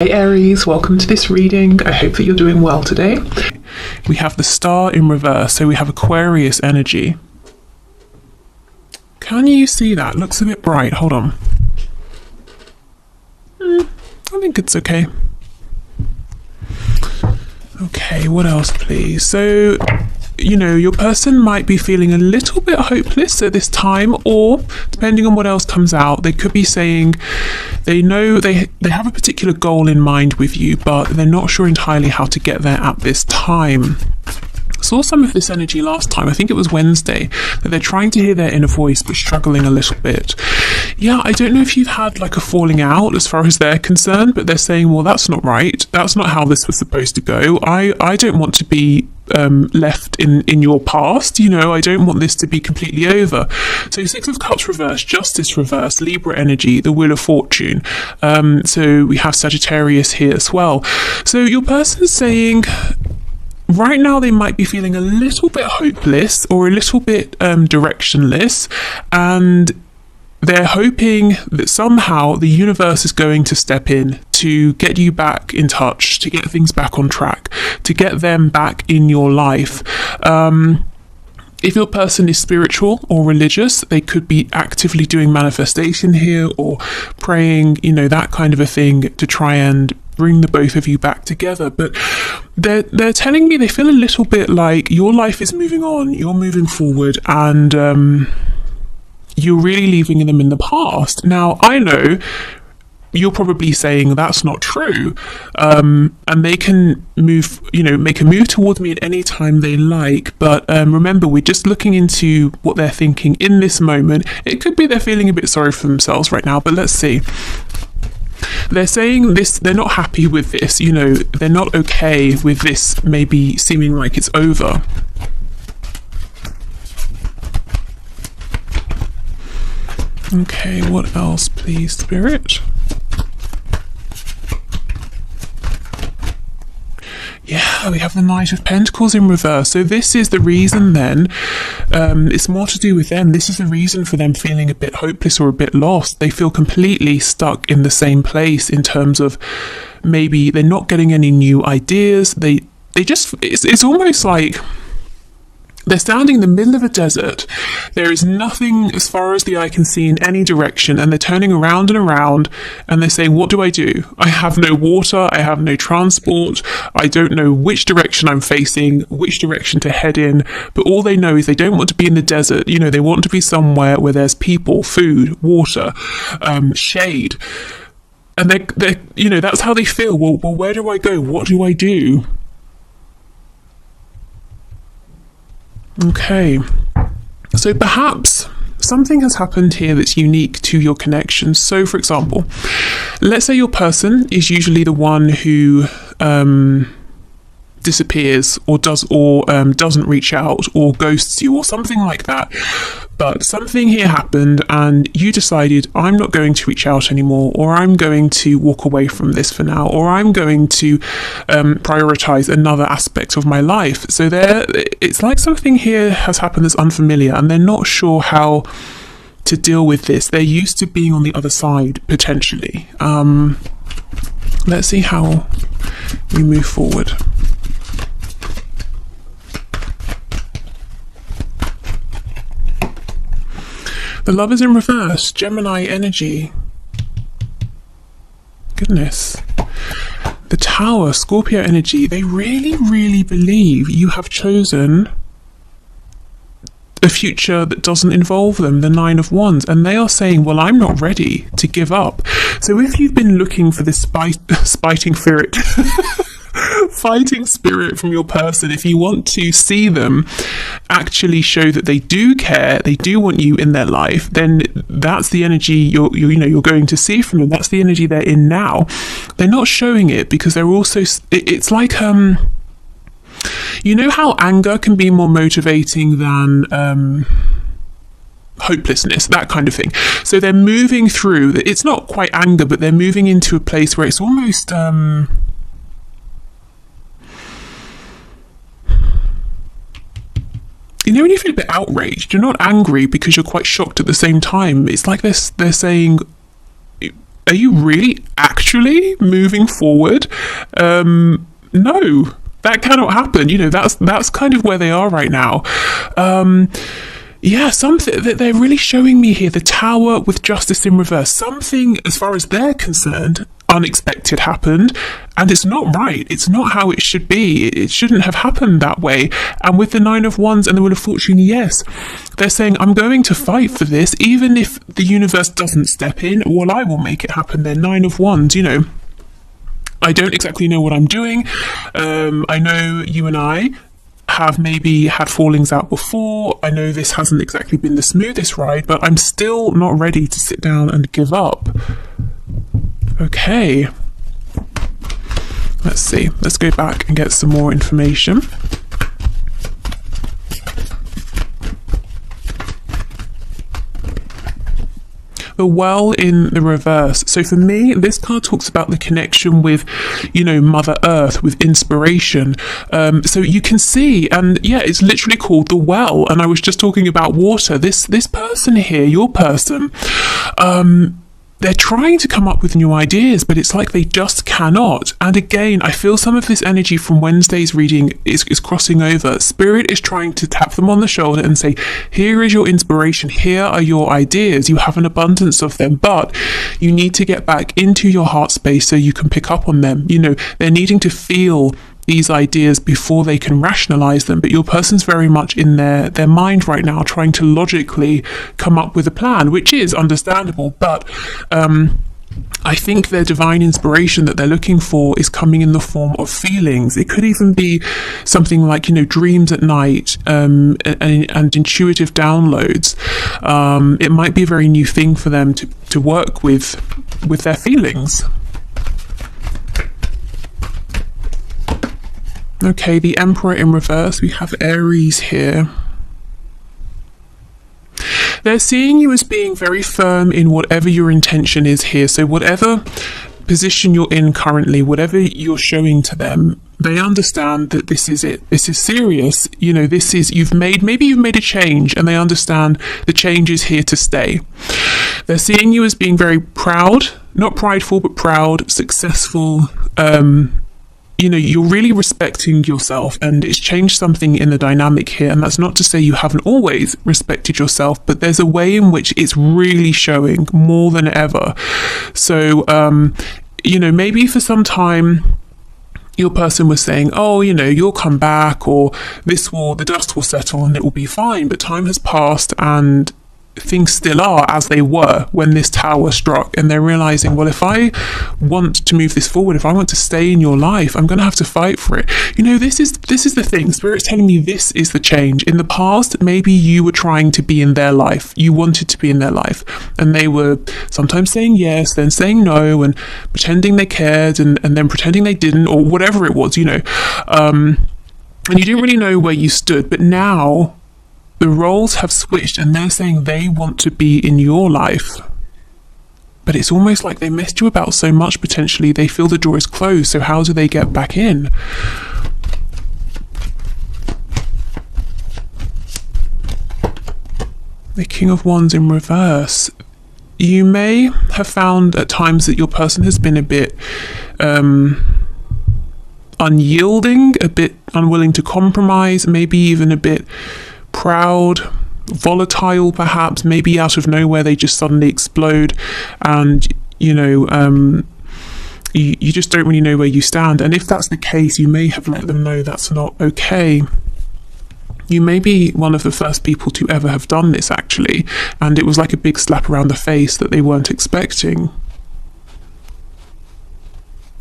Hey Aries, welcome to this reading. I hope that you're doing well today. We have the star in reverse, so we have Aquarius energy. Can you see that? Looks a bit bright. Hold on. I think it's okay. Okay, what else please? So, your person might be feeling a little bit hopeless at this time, or depending on what else comes out, they could be saying they know they have a particular goal in mind with you, but they're not sure entirely how to get there at this time. Saw some of this energy last time, I think it was Wednesday, that they're trying to hear their inner voice but struggling a little bit. Yeah, I don't know if you've had like a falling out as far as they're concerned, but they're saying, well, that's not right. That's not how this was supposed to go. I don't want to be left in your past. I don't want this to be completely over. So Six of Cups reverse, Justice reverse, Libra energy, the Wheel of Fortune. So we have Sagittarius here as well. So your person's saying right now they might be feeling a little bit hopeless or a little bit directionless, and they're hoping that somehow the universe is going to step in to get you back in touch, to get things back on track, to get them back in your life. If your person is spiritual or religious, they could be actively doing manifestation here or praying, that kind of a thing to try and bring the both of you back together. But they're telling me they feel a little bit like your life is moving on, you're moving forward, and you're really leaving them in the past. Now, I know you're probably saying that's not true, and they can move, make a move towards me at any time they like. But remember, we're just looking into what they're thinking in this moment. It could be they're feeling a bit sorry for themselves right now, but let's see. They're saying this, they're not happy with this, they're not okay with this maybe seeming like it's over. Okay, what else please, Spirit? Yeah, we have the Knight of Pentacles in reverse. So this is the reason then, it's more to do with them. This is the reason for them feeling a bit hopeless or a bit lost. They feel completely stuck in the same place in terms of maybe they're not getting any new ideas. They just, it's almost like they're standing in the middle of a desert. There is nothing as far as the eye can see in any direction, and they're turning around and around, and they're saying, what do? I have no water, I have no transport, I don't know which direction I'm facing, which direction to head in, but all they know is they don't want to be in the desert. They want to be somewhere where there's people, food, water, shade. And they're that's how they feel. Well, where do I go? What do I do? Okay, so perhaps something has happened here that's unique to your connection. So, for example, let's say your person is usually the one who disappears or doesn't reach out or ghosts you or something like that. But something here happened and you decided, I'm not going to reach out anymore, or I'm going to walk away from this for now, or I'm going to prioritize another aspect of my life. So it's like something here has happened that's unfamiliar, and they're not sure how to deal with this. They're used to being on the other side, potentially. Let's see how we move forward. The Lovers in reverse, Gemini energy. Goodness. The Tower, Scorpio energy. They really, really believe you have chosen a future that doesn't involve them, the Nine of Wands, and they are saying, well, I'm not ready to give up. So if you've been looking for this fighting spirit fighting spirit from your person, if you want to see them actually show that they do care, they do want you in their life, then that's the energy you're going to see from them. That's the energy they're in now. They're not showing it because they're also, it's like how anger can be more motivating than hopelessness, that kind of thing. So they're moving through, it's not quite anger, but they're moving into a place where it's almost when you feel a bit outraged, you're not angry because you're quite shocked at the same time. It's like they're saying, are you really actually moving forward? No, that cannot happen. You know, that's kind of where they are right now. Yeah, something that they're really showing me here, the Tower with Justice in reverse. Something, as far as they're concerned, unexpected happened, and it's not right. It's not how it should be. It shouldn't have happened that way. And with the Nine of Wands and the Wheel of Fortune, yes, they're saying, I'm going to fight for this, even if the universe doesn't step in. Well, I will make it happen. They're Nine of Wands, you know. I don't exactly know what I'm doing. I know you and I have maybe had fallings out before. I know this hasn't exactly been the smoothest ride, but I'm still not ready to sit down and give up. Okay. Let's see. Let's go back and get some more information. The Well in the reverse. So for me, this card talks about the connection with, you know, Mother Earth, with inspiration. So you can see, and yeah, it's literally called the Well. And I was just talking about water. This person here, your person, they're trying to come up with new ideas, but it's like they just cannot. And again, I feel some of this energy from Wednesday's reading is crossing over. Spirit is trying to tap them on the shoulder and say, here is your inspiration. Here are your ideas. You have an abundance of them, but you need to get back into your heart space so you can pick up on them. You know, they're needing to feel these ideas before they can rationalize them, but your person's very much in their mind right now, trying to logically come up with a plan, which is understandable, but I think their divine inspiration that they're looking for is coming in the form of feelings. It could even be something like, you know, dreams at night, and intuitive downloads. It might be a very new thing for them to work with their feelings. Okay, the Emperor in reverse. We have Aries here. They're seeing you as being very firm in whatever your intention is here. So whatever position you're in currently, whatever you're showing to them, they understand that this is it. This is serious. You know, this is, maybe you've made a change, and they understand the change is here to stay. They're seeing you as being very proud, not prideful, but proud, successful, you know, you're really respecting yourself, and it's changed something in the dynamic here. And that's not to say you haven't always respected yourself, but there's a way in which it's really showing more than ever. So, you know, maybe for some time your person was saying, oh, you know, you'll come back, or the dust will settle and it will be fine. But time has passed, and things still are as they were when this tower struck, and they're realizing, well, if I want to move this forward, if I want to stay in your life, I'm going to have to fight for it. You know, this is the thing. Spirit's telling me this is the change. In the past, maybe you were trying to be in their life, you wanted to be in their life, and they were sometimes saying yes, then saying no, and pretending they cared, and then pretending they didn't, or whatever it was, you know, and you didn't really know where you stood. But now the roles have switched, and they're saying they want to be in your life. But it's almost like they messed you about so much, potentially, they feel the door is closed. So how do they get back in? The King of Wands in reverse. You may have found at times that your person has been a bit unyielding, a bit unwilling to compromise, maybe even a bit proud, volatile perhaps. Maybe out of nowhere they just suddenly explode, and you know, you just don't really know where you stand. And if that's the case, you may have let them know that's not okay. You may be one of the first people to ever have done this, actually, and it was like a big slap around the face that they weren't expecting.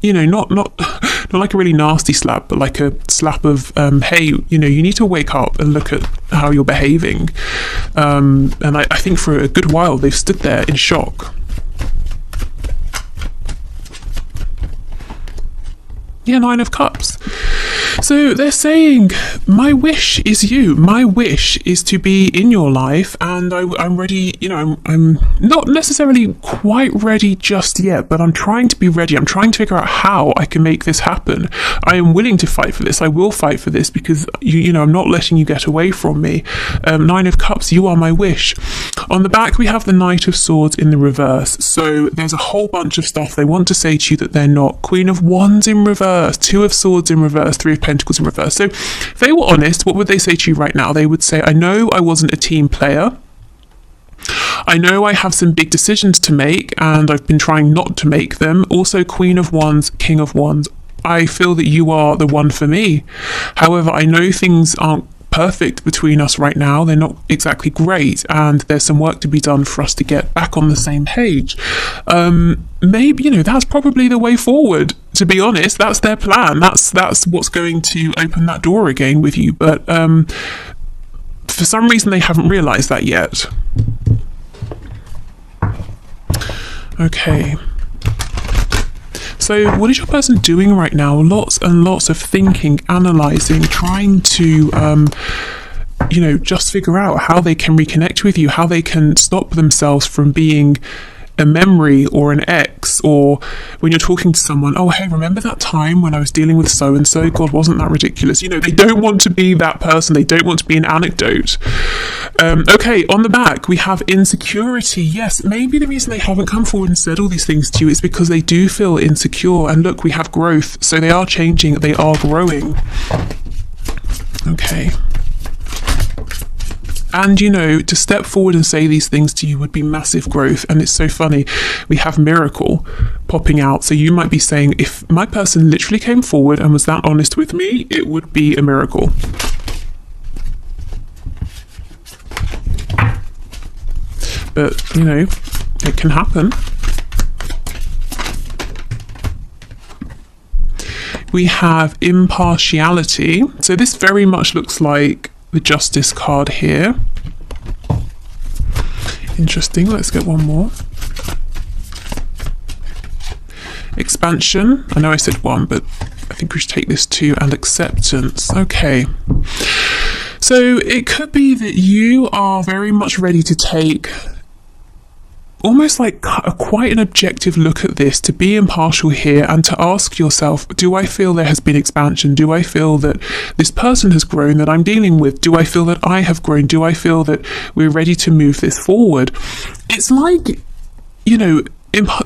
You know, not like a really nasty slap, but like a slap of, hey, you know, you need to wake up and look at how you're behaving. And I think for a good while they've stood there in shock. Yeah, Nine of Cups. So they're saying, my wish is you. My wish is to be in your life, and I'm ready. You know, I'm not necessarily quite ready just yet, but I'm trying to be ready. I'm trying to figure out how I can make this happen. I am willing to fight for this. I will fight for this because you know, I'm not letting you get away from me. Nine of Cups, you are my wish. On the back, we have the Knight of Swords in the reverse. So there's a whole bunch of stuff they want to say to you that they're not. Queen of Wands in reverse, Two of Swords in reverse, Three of Pentacles in reverse. So if they were honest, what would they say to you right now? They would say, I know I wasn't a team player. I know I have some big decisions to make, and I've been trying not to make them. Also, Queen of Wands, King of Wands. I feel that you are the one for me. However, I know things aren't perfect between us right now. They're not exactly great, and there's some work to be done for us to get back on the same page. Maybe, you know, that's probably the way forward, to be honest. That's their plan. That's what's going to open that door again with you. But for some reason, they haven't realized that yet. Okay. So what is your person doing right now? Lots and lots of thinking, analysing, trying to, you know, just figure out how they can reconnect with you, how they can stop themselves from being a memory or an ex, or when you're talking to someone, oh, hey, remember that time when I was dealing with so-and-so? God, wasn't that ridiculous? You know, they don't want to be that person. They don't want to be an anecdote. Okay, on the back, we have insecurity. Yes, maybe the reason they haven't come forward and said all these things to you is because they do feel insecure. And look, we have growth. So they are changing. They are growing. Okay. And, you know, to step forward and say these things to you would be massive growth. And it's so funny. We have miracle popping out. So you might be saying, if my person literally came forward and was that honest with me, it would be a miracle. But, you know, it can happen. We have impartiality. So this very much looks like the Justice card here. Interesting. Let's get one more. Expansion. I know I said one, but I think we should take this two. And acceptance. Okay. So it could be that you are very much ready to take almost like quite an objective look at this, to be impartial here and to ask yourself, do I feel there has been expansion? Do I feel that this person has grown that I'm dealing with? Do I feel that I have grown? Do I feel that we're ready to move this forward? It's like, you know,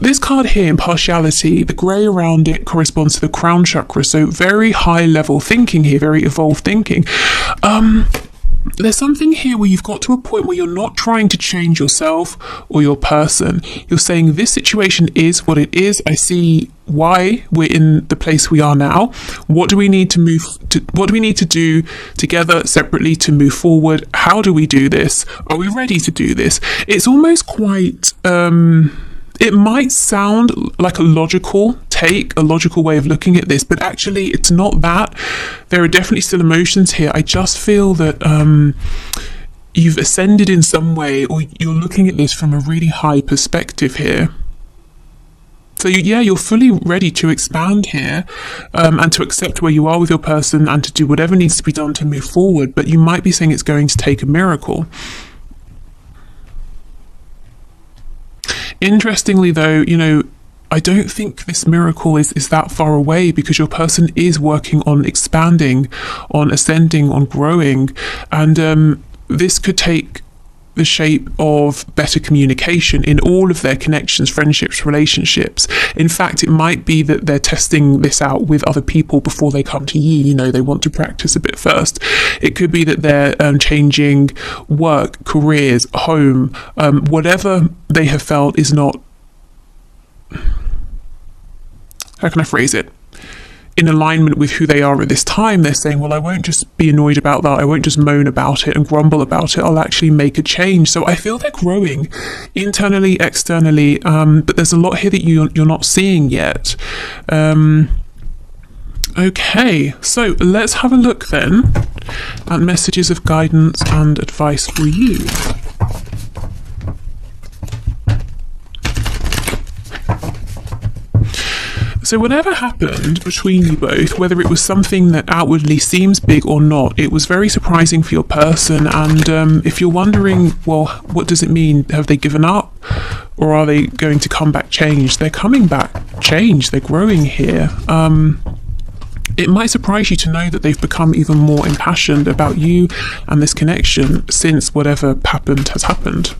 this card here, impartiality, the grey around it corresponds to the crown chakra. So very high level thinking here, very evolved thinking. There's something here where you've got to a point where you're not trying to change yourself or your person. You're saying this situation is what it is. I see why we're in the place we are now. What do we need to what do we need to do together, separately, to move forward? How do we do this? Are we ready to do this? It's almost quite it might sound like a logical take, a logical way of looking at this, but actually it's not that. There are definitely still emotions here. I just feel that you've ascended in some way, or you're looking at this from a really high perspective here. So you're fully ready to expand here and to accept where you are with your person and to do whatever needs to be done to move forward, but you might be saying it's going to take a miracle. Interestingly, though, you know, I don't think this miracle is that far away, because your person is working on expanding, on ascending, on growing. And this could take the shape of better communication in all of their connections, friendships, relationships. In fact, it might be that they're testing this out with other people before they come to you. You know, they want to practice a bit first. It could be that they're changing work, careers, home, whatever they have felt is not, how can I phrase it, in alignment with who they are at this time. They're saying, well, I won't just be annoyed about that. I won't just moan about it and grumble about it. I'll actually make a change. So I feel they're growing internally, externally, but there's a lot here that you're not seeing yet. Okay, so let's have a look then at messages of guidance and advice for you. So whatever happened between you both, whether it was something that outwardly seems big or not, it was very surprising for your person. And if you're wondering, well, what does it mean? Have they given up? Or are they going to come back changed? They're coming back changed. They're growing here. It might surprise you to know that they've become even more impassioned about you and this connection since whatever happened has happened.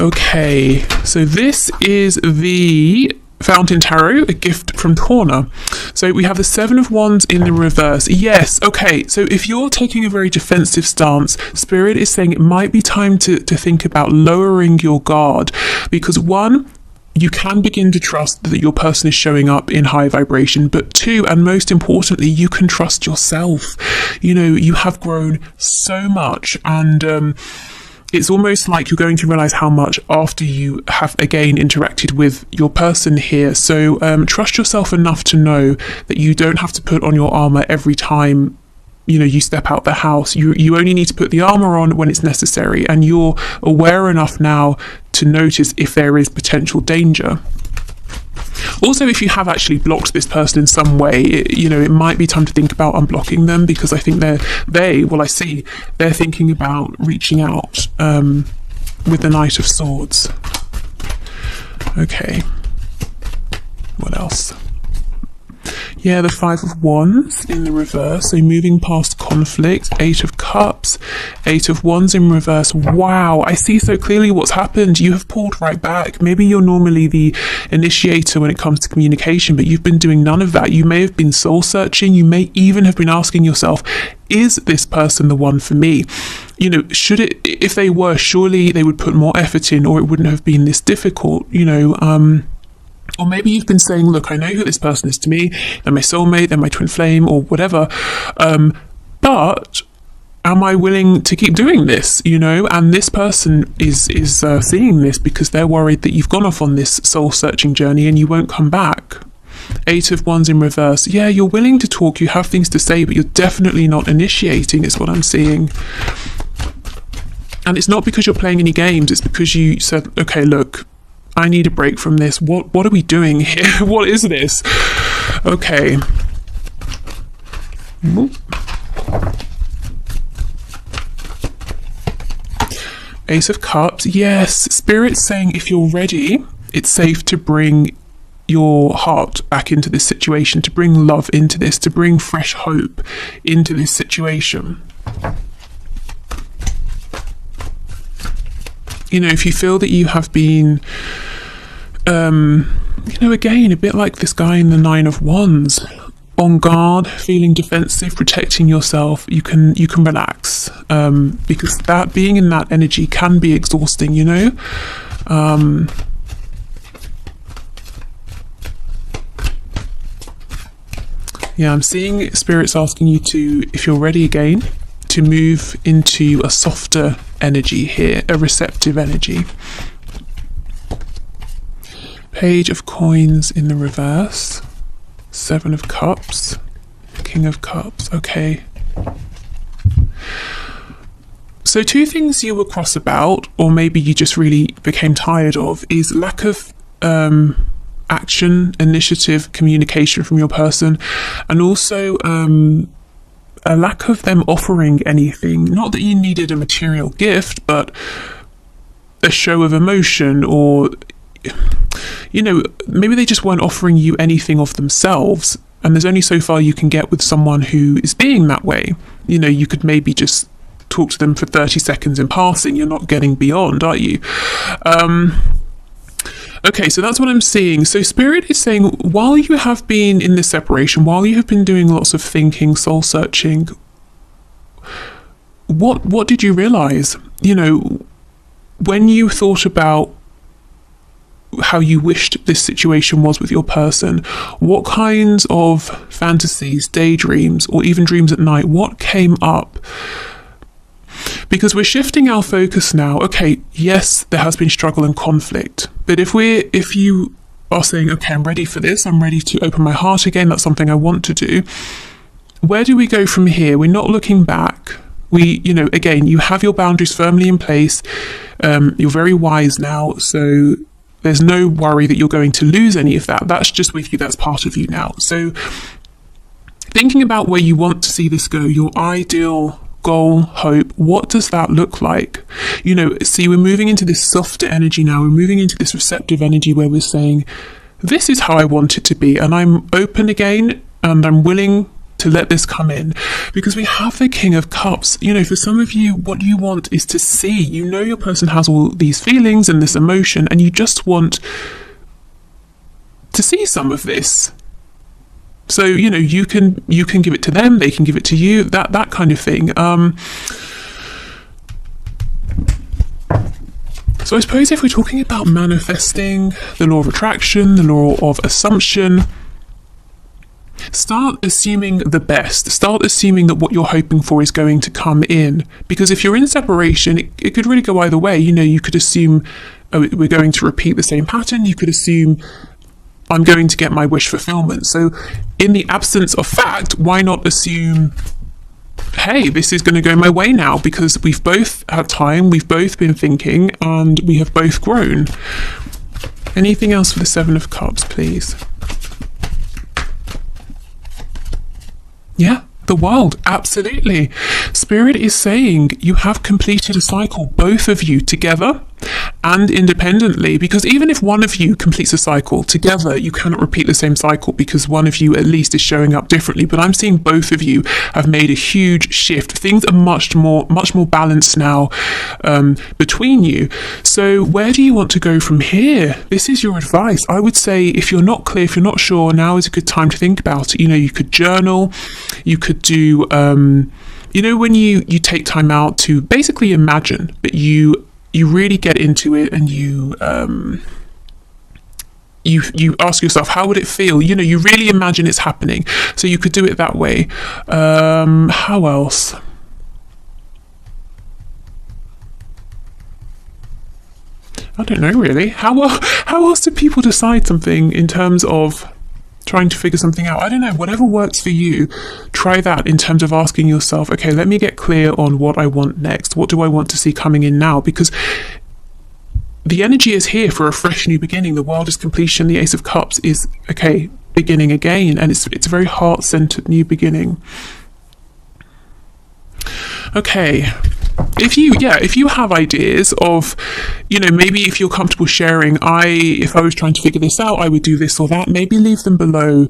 Okay, so this is the Fountain Tarot, a gift from Torna. So we have the Seven of Wands in the reverse. Yes, okay, so if you're taking a very defensive stance, Spirit is saying it might be time to think about lowering your guard, because one, you can begin to trust that your person is showing up in high vibration, but two, and most importantly, you can trust yourself. You know, you have grown so much, and it's almost like you're going to realize how much after you have again interacted with your person here. So trust yourself enough to know that you don't have to put on your armor every time you step out the house. You only need to put the armor on when it's necessary, and you're aware enough now to notice if there is potential danger. Also, if you have actually blocked this person in some way, it might be time to think about unblocking them, because I think they're thinking about reaching out with the Knight of Swords. Okay, what else? Yeah, the Five of Wands in the reverse, so moving past conflict. Eight of Cups, Eight of Wands in reverse. Wow, I see so clearly what's happened. You have pulled right back. Maybe you're normally the initiator when it comes to communication, but you've been doing none of that. You may have been soul searching. You may even have been asking yourself, is this person the one for me? If they were, surely they would put more effort in, or it wouldn't have been this difficult, Or maybe you've been saying, look, I know who this person is to me. They're my soulmate, they're my twin flame, or whatever. But am I willing to keep doing this? And this person is seeing this because they're worried that you've gone off on this soul searching journey and you won't come back. Eight of Wands in reverse. Yeah, you're willing to talk, you have things to say, but you're definitely not initiating, is what I'm seeing. And it's not because you're playing any games, it's because you said, okay, look, I need a break from this. What are we doing here? What is this? Okay. Ace of Cups. Yes, Spirit's saying if you're ready, it's safe to bring your heart back into this situation, to bring love into this, to bring fresh hope into this situation. If you feel that you have been again, a bit like this guy in the Nine of Wands, on guard, feeling defensive, protecting yourself, you can relax, because that being in that energy can be exhausting. Yeah, I'm seeing Spirit's asking you to, if you're ready again, to move into a softer energy here, a receptive energy. Page of Coins in the reverse, Seven of Cups, King of Cups. Okay. So two things you were cross about, or maybe you just really became tired of, is lack of action, initiative, communication from your person, and also a lack of them offering anything. Not that you needed a material gift, but a show of emotion, or maybe they just weren't offering you anything of themselves, and there's only so far you can get with someone who is being that way. You could maybe just talk to them for 30 seconds in passing. You're not getting beyond, are you? Okay, so that's what I'm seeing. So Spirit is saying, while you have been in this separation, while you have been doing lots of thinking, soul searching, what did you realize? When you thought about how you wished this situation was with your person, what kinds of fantasies, daydreams, or even dreams at night, what came up? Because we're shifting our focus now. Okay, yes, there has been struggle and conflict, but if you are saying, okay, I'm ready for this, I'm ready to open my heart again, that's something I want to do, where do we go from here? We're not looking back. Again, you have your boundaries firmly in place. You're very wise now, so there's no worry that you're going to lose any of that. That's just with you. That's part of you now. So thinking about where you want to see this go, your ideal goal, hope, what does that look like? You know, see, we're moving into this softer energy now. We're moving into this receptive energy where we're saying, this is how I want it to be. And I'm open again, and I'm willing to let this come in, because we have the King of Cups. You know, for some of you, what you want is to see, you know, your person has all these feelings and this emotion, and you just want to see some of this. So, you know, you can give it to them, they can give it to you, that kind of thing. So I suppose if we're talking about manifesting, the law of attraction, the law of assumption, start assuming the best. Start assuming that what you're hoping for is going to come in. Because if you're in separation, it could really go either way. You know, you could assume, oh, we're going to repeat the same pattern. You could assume, I'm going to get my wish fulfillment. So in the absence of fact, why not assume, hey, this is going to go my way now, because we've both had time, we've both been thinking, and we have both grown. Anything else for the Seven of Cups, please? Yeah, the World, absolutely. Spirit is saying you have completed a cycle, both of you together and independently, because even if one of you completes a cycle together, you cannot repeat the same cycle, because one of you at least is showing up differently. But I'm seeing both of you have made a huge shift. Things are much more balanced now between you. So where do you want to go from here? This is your advice. I would say, if you're not clear, if you're not sure, now is a good time to think about it. You know, you could journal, you could do you know, when you take time out to basically imagine, but you really get into it, and you ask yourself, how would it feel? You know, you really imagine it's happening. So you could do it that way. How else? I don't know, really. How else do people decide something in terms of trying to figure something out? I don't know, whatever works for you, try that in terms of asking yourself, okay, let me get clear on what I want next. What do I want to see coming in now? Because the energy is here for a fresh new beginning. The World is completion. The Ace of Cups is, okay, beginning again. And it's a very heart-centered new beginning. Okay. If you have ideas of, you know, maybe if you're comfortable sharing, if I was trying to figure this out, I would do this or that, maybe leave them below,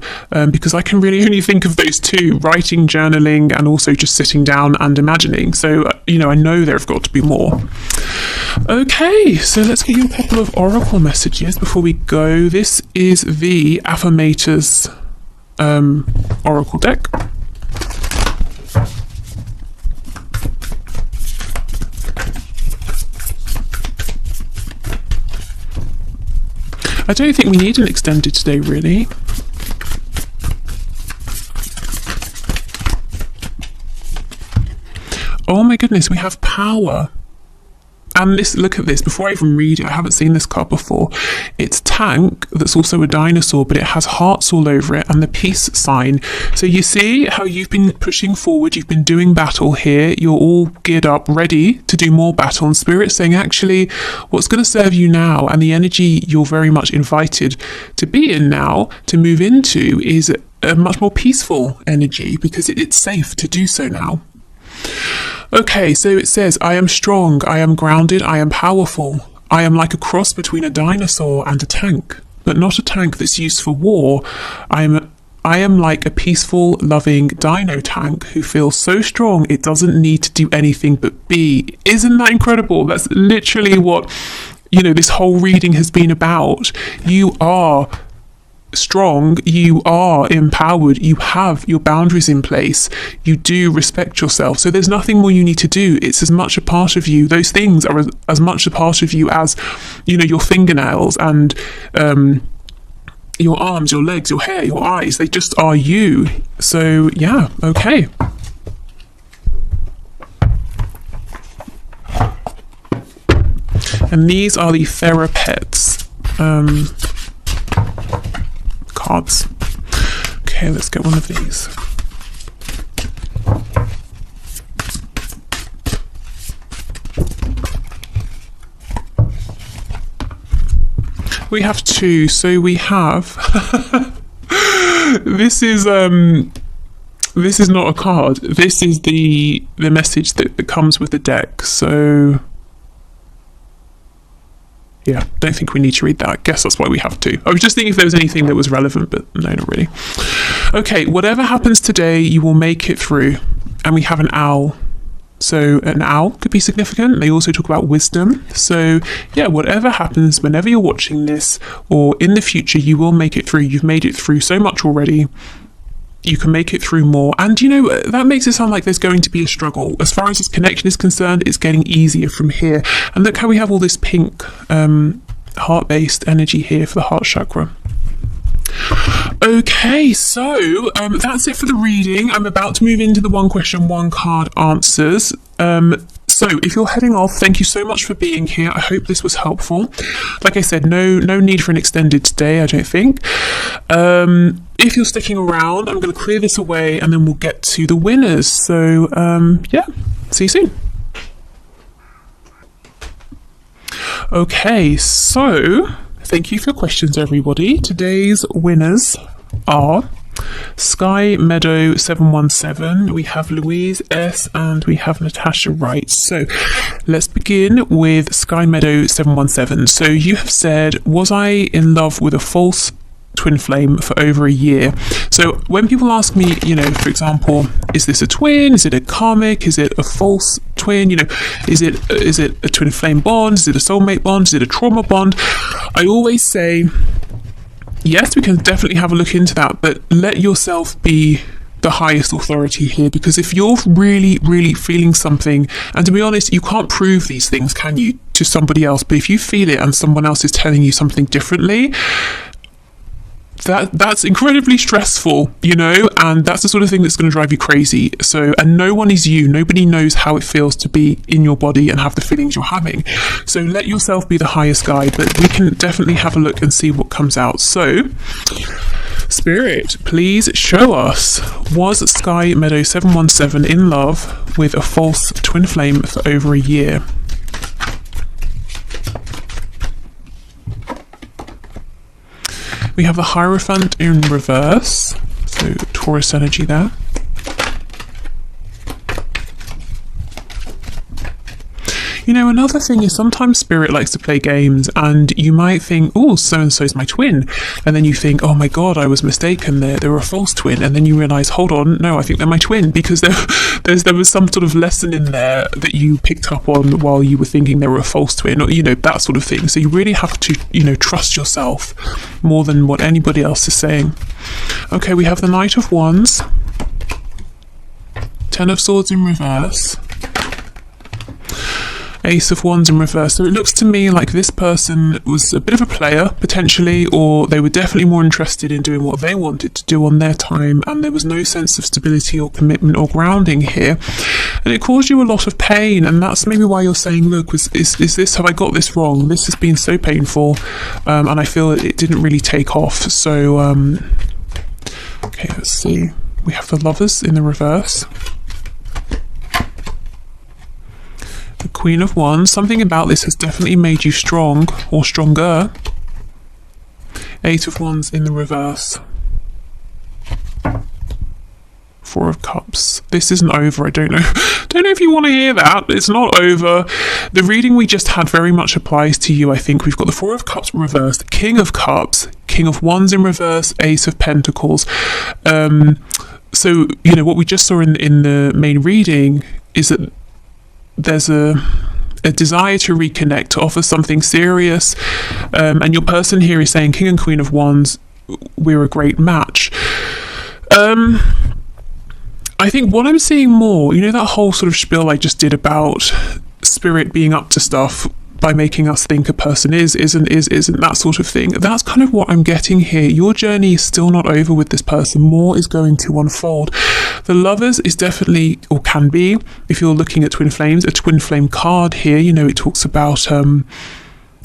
because I can really only think of those two: writing, journaling, and also just sitting down and imagining. So, you know, I know there have got to be more. Okay, so let's get you a couple of oracle messages before we go. This is the Affirmators oracle deck. I don't think we need an extended today, really. Oh my goodness, we have power. And look at this, before I even read it, I haven't seen this card before. It's Tank, that's also a dinosaur, but it has hearts all over it, and the peace sign. So you see how you've been pushing forward, you've been doing battle here, you're all geared up, ready to do more battle, and Spirit's saying, actually, what's going to serve you now, and the energy you're very much invited to be in now, to move into, is a much more peaceful energy, because it's safe to do so now. Okay, so it says, I am strong, I am grounded, I am powerful. I am like a cross between a dinosaur and a tank, but not a tank that's used for war. I am like a peaceful, loving dino tank who feels so strong it doesn't need to do anything but be. Isn't that incredible? That's literally what, you know, this whole reading has been about. You are strong, you are empowered, you have your boundaries in place, you do respect yourself, so there's nothing more you need to do. It's as much a part of you, those things are as much a part of you as, you know, your fingernails and your arms, your legs, your hair, your eyes. They just are you. So yeah, okay. And these are the Therapets cards. Okay, let's get one of these. We have two. So we have this is not a card. This is the message that comes with the deck. So yeah, don't think we need to read that. I guess that's why we have to. I was just thinking if there was anything that was relevant, but no, not really. Okay, whatever happens today, you will make it through. And we have an owl. So an owl could be significant. They also talk about wisdom. So yeah, whatever happens, whenever you're watching this or in the future, you will make it through. You've made it through so much already. You can make it through more. And you know, that makes it sound like there's going to be a struggle. As far as this connection is concerned, it's getting easier from here. And look how we have all this pink heart-based energy here for the heart chakra. Okay, so that's it for the reading. I'm about to move into the one question, one card answers. So if you're heading off, thank you so much for being here. I hope this was helpful. Like I said, no need for an extended today, I don't think. If you're sticking around, I'm going to clear this away and then we'll get to the winners. So yeah, see you soon. Okay, so thank you for your questions, everybody. Today's winners are Sky Meadow 717, we have Louise S, and we have Natasha Wright. So let's begin with Sky Meadow 717. So you have said, was I in love with a false twin flame for over a year? So when people ask me, you know, for example, is this a twin? Is it a karmic? Is it a false twin? You know, is it a twin flame bond? Is it a soulmate bond? Is it a trauma bond? I always say, yes, we can definitely have a look into that, but let yourself be the highest authority here, because if you're really feeling something, and to be honest, you can't prove these things, can you, to somebody else, but if you feel it and someone else is telling you something differently, that's incredibly stressful, you know, and that's the sort of thing that's going to drive you crazy. So, and no one is you. Nobody knows how it feels to be in your body and have the feelings you're having. So let yourself be the highest guide, but we can definitely have a look and see what comes out. So, Spirit, please show us, was Sky Meadow 717 in love with a false twin flame for over a year? We have the Hierophant in reverse, so Taurus energy there. You know, another thing is sometimes Spirit likes to play games and you might think, oh, so-and-so's my twin. And then you think, oh my God, I was mistaken. They're a false twin. And then you realise, hold on, no, I think they're my twin, because there was some sort of lesson in there that you picked up on while you were thinking they were a false twin, or, you know, that sort of thing. So you really have to, you know, trust yourself more than what anybody else is saying. Okay, we have the Knight of Wands, Ten of Swords in reverse, Ace of Wands in reverse. So it looks to me like this person was a bit of a player, potentially, or they were definitely more interested in doing what they wanted to do on their time, and there was no sense of stability or commitment or grounding here. And it caused you a lot of pain, and that's maybe why you're saying, look, is this, have I got this wrong? This has been so painful, and I feel it didn't really take off. So, okay, let's see. We have the Lovers in the reverse. The Queen of Wands, something about this has definitely made you strong or stronger. Eight of Wands in the reverse. Four of Cups. This isn't over, I don't know. Don't know if you want to hear that. It's not over. The reading we just had very much applies to you, I think. We've got the Four of Cups reversed, King of Cups, King of Wands in reverse, Ace of Pentacles. So, you know, what we just saw in the main reading is that there's a desire to reconnect, to offer something serious, and your person here is saying, King and Queen of Wands, we're a great match. I think what I'm seeing more, you know, that whole sort of spiel I just did about Spirit being up to stuff by making us think a person isn't, that sort of thing. That's kind of what I'm getting here. Your journey is still not over with this person. More is going to unfold. The Lovers is definitely, or can be, if you're looking at twin flames, a twin flame card here. You know, it talks about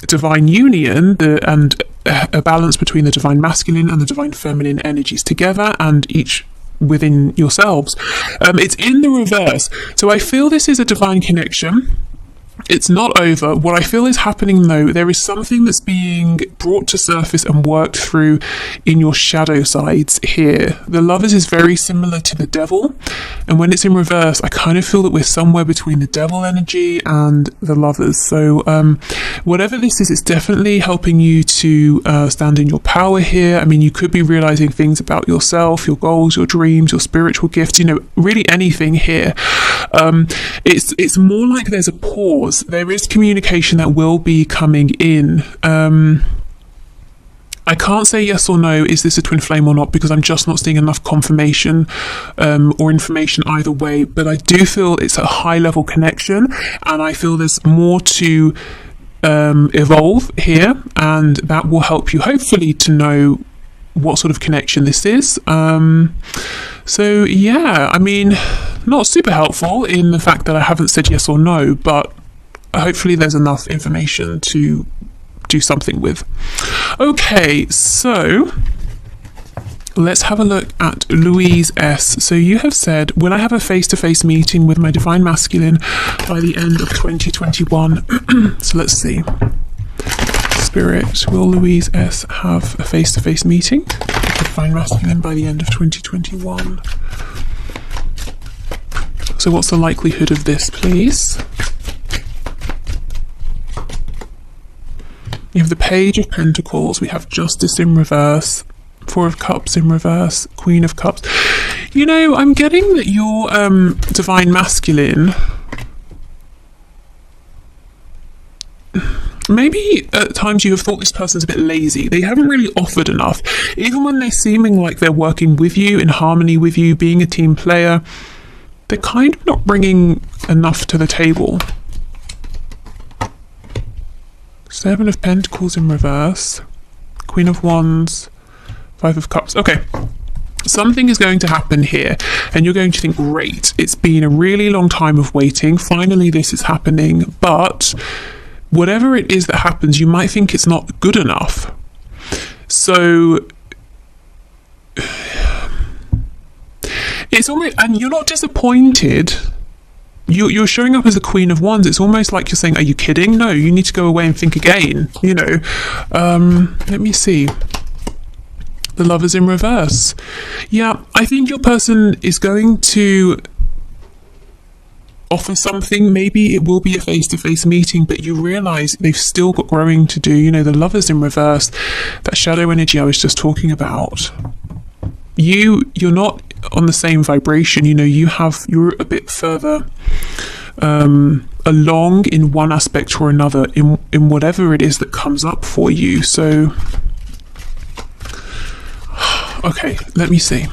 divine union and a balance between the divine masculine and the divine feminine energies together, and each within yourselves. It's in the reverse. So I feel this is a divine connection. It's not over. What I feel is happening though, there is something that's being brought to surface and worked through in your shadow sides here. The Lovers is very similar to the Devil, and when it's in reverse, I kind of feel that we're somewhere between the Devil energy and the Lovers. So whatever this is, it's definitely helping you to stand in your power here. I mean, you could be realizing things about yourself, your goals, your dreams, your spiritual gifts, you know, really anything here. It's more like there's a pause. There is communication that will be coming in. I can't say yes or no, is this a twin flame or not, because I'm just not seeing enough confirmation or information either way. But I do feel it's a high level connection, and I feel there's more to evolve here, and that will help you hopefully to know what sort of connection this is. So yeah, I mean, not super helpful in the fact that I haven't said yes or no, but hopefully there's enough information to do something with. Okay, so let's have a look at Louise S. So you have said, will I have a face-to-face meeting with my divine masculine by the end of 2021? So let's see. Spirit, will Louise S have a face-to-face meeting with the divine masculine by the end of 2021? So what's the likelihood of this, please? You have the Page of Pentacles, we have Justice in reverse, Four of Cups in reverse, Queen of Cups. You know, I'm getting that your divine masculine, maybe at times you have thought this person's a bit lazy. They haven't really offered enough. Even when they're seeming like they're working with you, in harmony with you, being a team player, they're kind of not bringing enough to the table. Seven of Pentacles in reverse, Queen of Wands, Five of Cups. Okay, something is going to happen here, and you're going to think, great, it's been a really long time of waiting. Finally, this is happening. But whatever it is that happens, you might think it's not good enough. So it's almost, and you're not disappointed. You're showing up as a Queen of Wands. It's almost like you're saying, are you kidding? No, you need to go away and think again, you know. Let me see. The Lovers in reverse. Yeah, I think your person is going to offer something. Maybe it will be a face-to-face meeting, but you realize they've still got growing to do. You know, the Lovers in reverse, that shadow energy I was just talking about. You're not on the same vibration. You know, you're a bit further along in one aspect or another in whatever it is that comes up for you. So okay, let me see.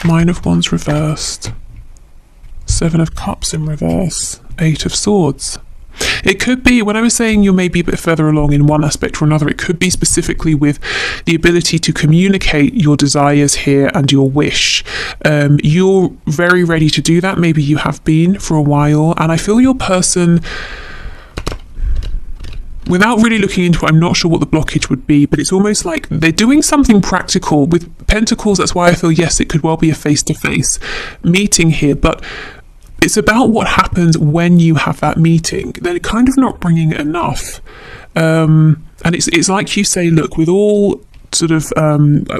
Nine of Wands reversed, Seven of Cups in reverse, Eight of Swords. It could be, when I was saying you may be a bit further along in one aspect or another, it could be specifically with the ability to communicate your desires here and your wish. You're very ready to do that. Maybe you have been for a while, and I feel your person, without really looking into it, I'm not sure what the blockage would be, but it's almost like they're doing something practical with Pentacles. That's why I feel, yes, it could well be a face-to-face meeting here, but it's about what happens when you have that meeting. They're kind of not bringing enough. And it's like you say, look, with all sort of,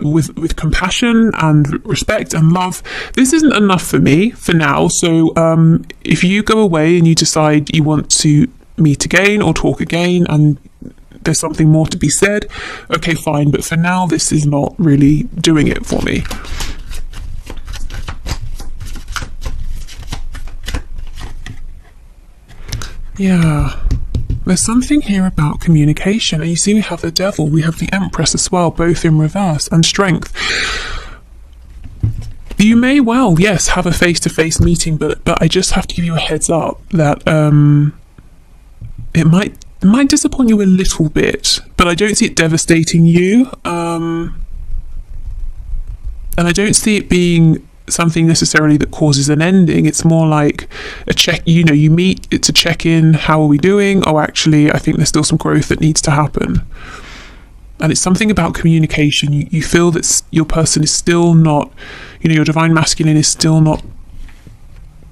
with compassion and respect and love, this isn't enough for me for now. So if you go away and you decide you want to meet again or talk again and there's something more to be said, okay, fine. But for now, this is not really doing it for me. Yeah, there's something here about communication. And you see we have the Devil, we have the Empress as well, both in reverse, and Strength. You may well, yes, have a face-to-face meeting, but I just have to give you a heads up that it might disappoint you a little bit, but I don't see it devastating you. And I don't see it being something necessarily that causes an ending. It's more like a check, you know, you meet, it's a check-in, how are we doing? Oh, actually, I think there's still some growth that needs to happen. And it's something about communication. You feel that your person is still not, you know, your divine masculine is still not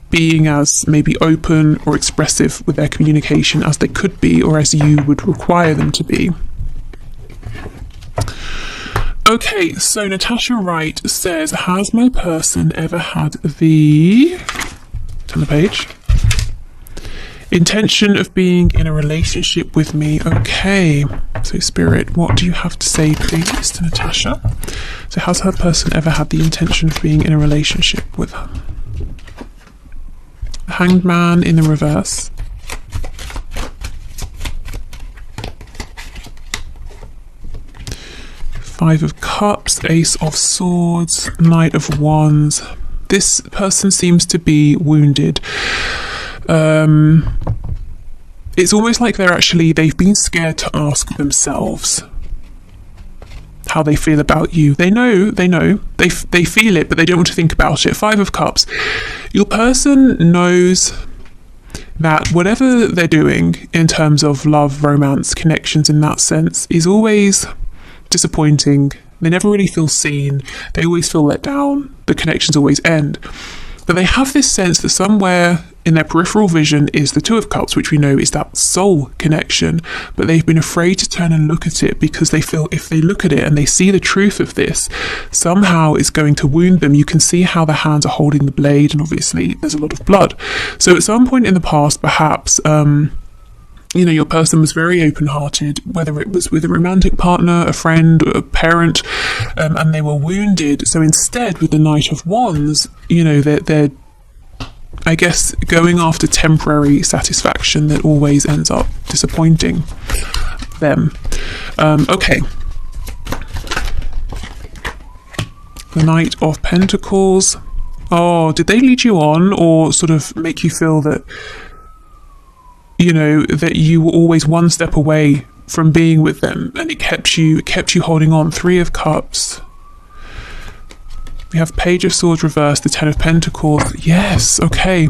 being as maybe open or expressive with their communication as they could be, or as you would require them to be. Okay, so Natasha Wright says, has my person ever had the, turn the page, intention of being in a relationship with me? Okay, so Spirit, what do you have to say, please, to Natasha? So has her person ever had the intention of being in a relationship with her? Hanged Man in the reverse. Five of Cups, Ace of Swords, Knight of Wands. This person seems to be wounded. It's almost like they've been scared to ask themselves how they feel about you. They know, they feel it, but they don't want to think about it. Five of Cups. Your person knows that whatever they're doing in terms of love, romance, connections in that sense is always disappointing. They never really feel seen. They always feel let down. The connections always end. But they have this sense that somewhere in their peripheral vision is the Two of Cups, which we know is that soul connection. But they've been afraid to turn and look at it because they feel if they look at it and they see the truth of this, somehow it's going to wound them. You can see how the hands are holding the blade, and obviously there's a lot of blood. So at some point in the past, perhaps, your person was very open-hearted, whether it was with a romantic partner, a friend, a parent, and they were wounded. So instead, with the Knight of Wands, they're I guess, going after temporary satisfaction that always ends up disappointing them. Okay. The Knight of Pentacles. Oh, did they lead you on or sort of make you feel that, that you were always one step away from being with them and it kept you holding on? Three of Cups. We have Page of Swords reversed, the Ten of Pentacles. Yes, okay.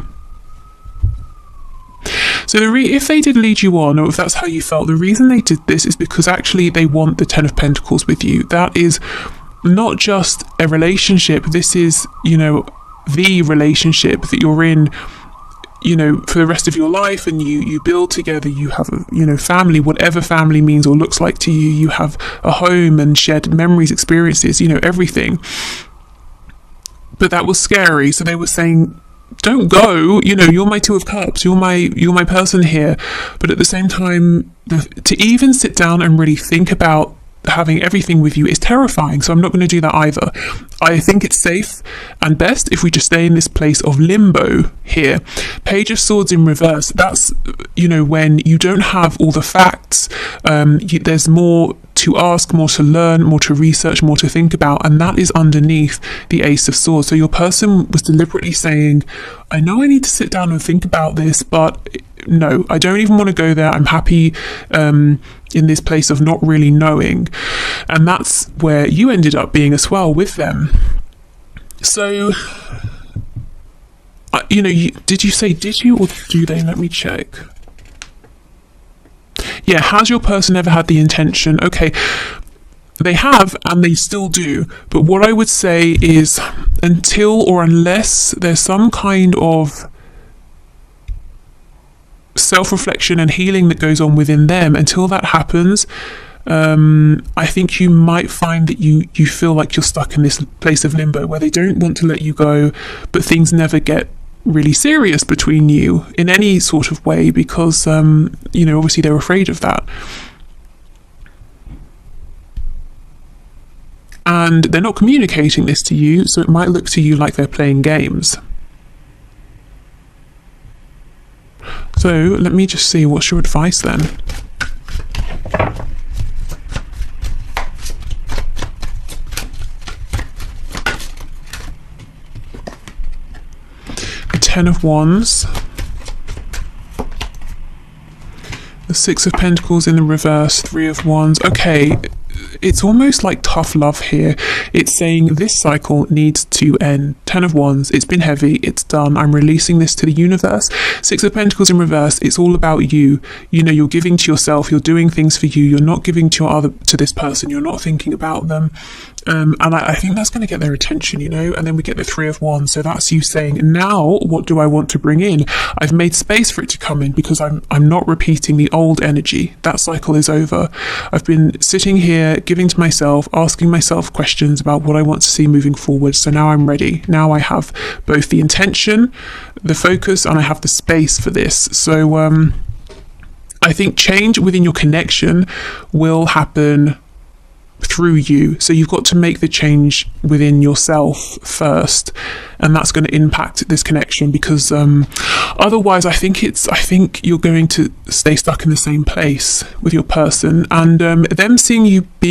So if they did lead you on, or if that's how you felt, the reason they did this is because actually they want the Ten of Pentacles with you. That is not just a relationship. This is, the relationship that you're in, for the rest of your life, and you build together. You have a, family, whatever family means or looks like to you. You have a home and shared memories, experiences, everything. But that was scary. So they were saying, don't go, you're my Two of Cups, you're my person here. But at the same time, to even sit down and really think about having everything with you is terrifying. So I'm not going to do that either. I think it's safe and best if we just stay in this place of limbo here. Page of Swords in reverse. That's, when you don't have all the facts, there's more to ask, more to learn, more to research, more to think about, and that is underneath the Ace of Swords. So your person was deliberately saying, I know I need to sit down and think about this, but no, I don't even want to go there. I'm happy in this place of not really knowing. And that's where you ended up being as well with them. So, did you or do they? Let me check. Yeah, has your person ever had the intention? Okay, they have and they still do. But what I would say is until or unless there's some kind of self-reflection and healing that goes on within them, until that happens, I think you might find that you feel like you're stuck in this place of limbo where they don't want to let you go, but things never get really serious between you in any sort of way because obviously they're afraid of that, and they're not communicating this to you, so it might look to you like they're playing games. So let me just see, what's your advice then? Ten of Wands, the Six of Pentacles in the reverse, Three of Wands. Okay, it's almost like tough love here. It's saying this cycle needs to end. 10 of Wands, it's been heavy, it's done. I'm releasing this to the universe. 6 of Pentacles in reverse, it's all about you. You know, you're giving to yourself, you're doing things for you, you're not giving to this person, you're not thinking about them. And I think that's going to get their attention, you know. And then we get the 3 of Wands, so that's you saying, now what do I want to bring in? I've made space for it to come in because I'm not repeating the old energy. That cycle is over. I've been sitting here giving to myself, asking myself questions about what I want to see moving forward. So now I'm ready. Now I have both the intention, the focus, and I have the space for this. So I think change within your connection will happen through you. So you've got to make the change within yourself first, and that's going to impact this connection, because otherwise I think you're going to stay stuck in the same place with your person, and them seeing you be